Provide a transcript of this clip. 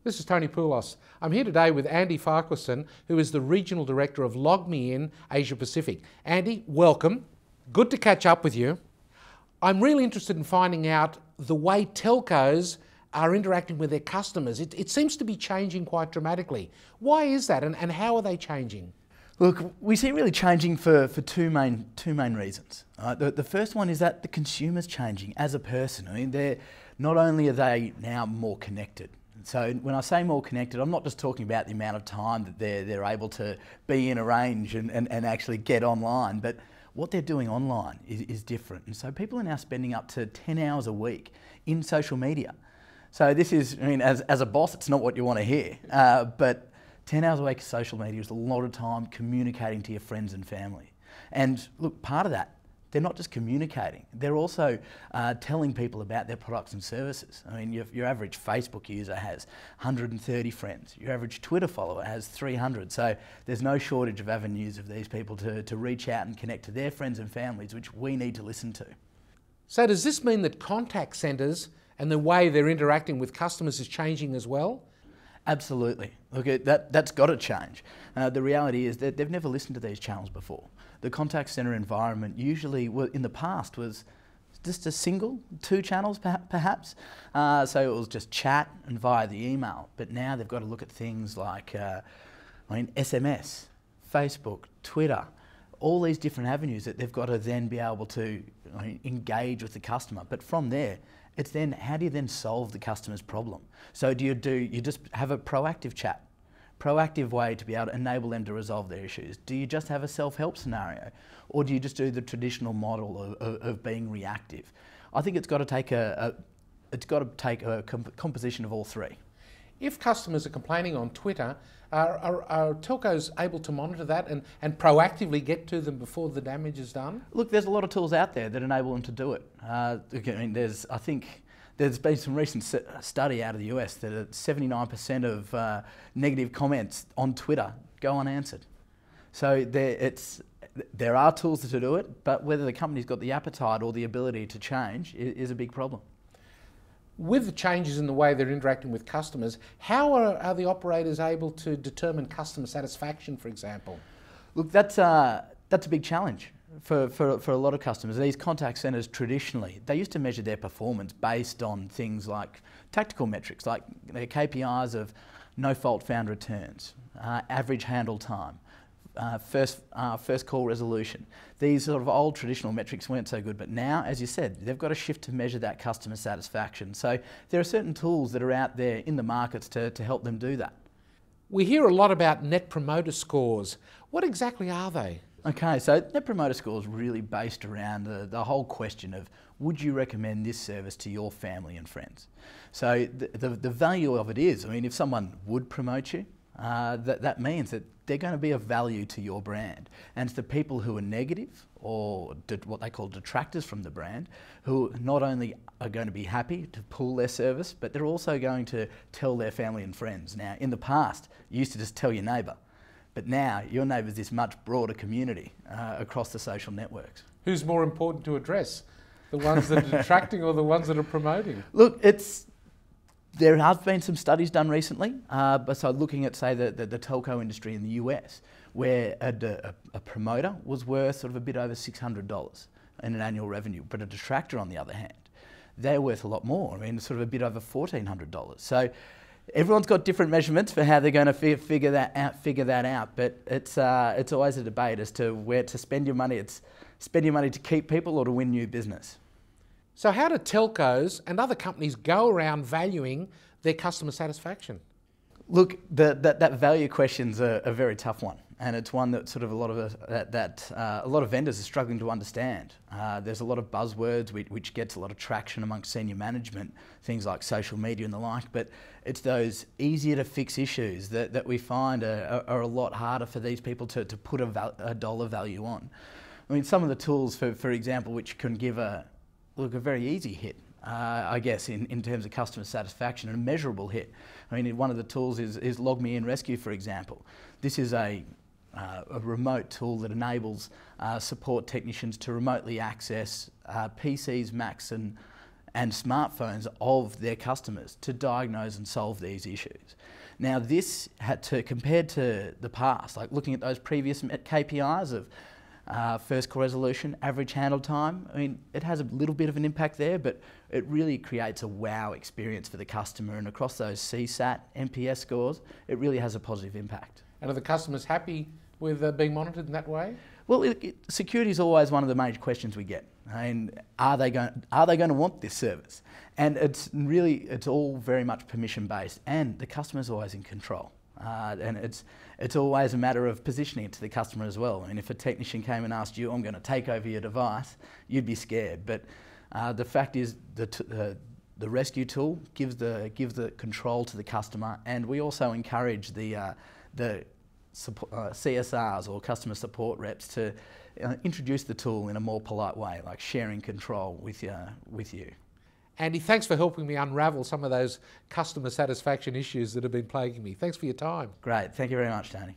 This is Tony Poulos. I'm here today with Andy Farquharson, who is the Regional Director of LogMeIn Asia Pacific. Andy, welcome. Good to catch up with you. I'm really interested in finding out the way telcos are interacting with their customers. It seems to be changing quite dramatically. Why is that, and how are they changing? Look, we see it really changing for two main reasons. The first one is that the consumer's changing as a person. I mean, not only are they now more connected. So when I say more connected, I'm not just talking about the amount of time that they're able to be in a range and actually get online, but what they're doing online is different. And so people are now spending up to 10 hours a week in social media. So this is, I mean, as a boss, it's not what you want to hear, but 10 hours a week of social media is a lot of time communicating to your friends and family. And look, part of that, they're not just communicating, they're also telling people about their products and services. I mean, your average Facebook user has 130 friends. Your average Twitter follower has 300. So there's no shortage of avenues of these people to reach out and connect to their friends and families, which we need to listen to. So does this mean that contact centres and the way they're interacting with customers is changing as well? Absolutely. Look, that's got to change. The reality is that they've never listened to these channels before. The contact centre environment usually, in the past, was just a single, two channels perhaps. So it was just chat and via the email. But now they've got to look at things like SMS, Facebook, Twitter, all these different avenues that they've got to then be able to engage with the customer. But from there, it's then, how do you then solve the customer's problem? So you just have a proactive chat, proactive way to be able to enable them to resolve their issues? Do you just have a self-help scenario? Or do you just do the traditional model of being reactive? I think it's got to take a composition of all three. If customers are complaining on Twitter, are telcos able to monitor that and proactively get to them before the damage is done? Look, there's a lot of tools out there that enable them to do it. I mean, I think there's been some recent study out of the US that 79% of negative comments on Twitter go unanswered. So there are tools to do it, but whether the company's got the appetite or the ability to change is a big problem. With the changes in the way they're interacting with customers, how are the operators able to determine customer satisfaction, for example? Look, that's a big challenge for a lot of customers. These contact centres traditionally, they used to measure their performance based on things like tactical metrics, like their KPIs of no fault found returns, average handle time, first call resolution. These sort of old traditional metrics weren't so good, but now, as you said, they've got to shift to measure that customer satisfaction. So there are certain tools that are out there in the markets to help them do that. We hear a lot about Net Promoter Scores. What exactly are they? Okay, so Net Promoter Score is really based around the whole question of, would you recommend this service to your family and friends? So the value of it is, I mean, if someone would promote you, that means that they're going to be of value to your brand. And it's the people who are negative, or what they call detractors from the brand, who not only are going to be happy to pull their service, but they're also going to tell their family and friends. Now, in the past, you used to just tell your neighbour, but now your neighbour's this much broader community across the social networks. Who's more important to address? The ones that are detracting or the ones that are promoting? Look, there have been some studies done recently, but so looking at, say, the telco industry in the US, where a promoter was worth sort of a bit over $600 in an annual revenue, but a detractor, on the other hand, they're worth a lot more. I mean, sort of a bit over $1,400. So everyone's got different measurements for how they're going to figure that out. But it's always a debate as to where to spend your money. It's spend your money to keep people or to win new business. So how do telcos and other companies go around valuing their customer satisfaction? Look, that value question's a very tough one, and it's one that sort of a lot of vendors are struggling to understand. There's a lot of buzzwords which gets a lot of traction amongst senior management, things like social media and the like, but it's those easier to fix issues that we find are a lot harder for these people to put a dollar value on. I mean, some of the tools, for example, which can give a very easy hit, I guess, in terms of customer satisfaction, and a measurable hit. I mean, one of the tools is LogMeIn Rescue, for example. This is a remote tool that enables support technicians to remotely access PCs, Macs and smartphones of their customers to diagnose and solve these issues. Now this compared to the past, like looking at those previous KPIs of first call resolution, average handle time, I mean, it has a little bit of an impact there, but it really creates a wow experience for the customer, and across those CSAT, NPS scores, it really has a positive impact. And are the customers happy with being monitored in that way? Well, security is always one of the major questions we get. I mean, are they going to want this service? And it's all very much permission based, and the customer's always in control. And it's always a matter of positioning it to the customer as well. I mean, if a technician came and asked you, "I'm going to take over your device," you'd be scared. But the fact is, the rescue tool gives the control to the customer, and we also encourage the CSRs or customer support reps to introduce the tool in a more polite way, like sharing control with you. Andy, thanks for helping me unravel some of those customer satisfaction issues that have been plaguing me. Thanks for your time. Great, thank you very much, Tony.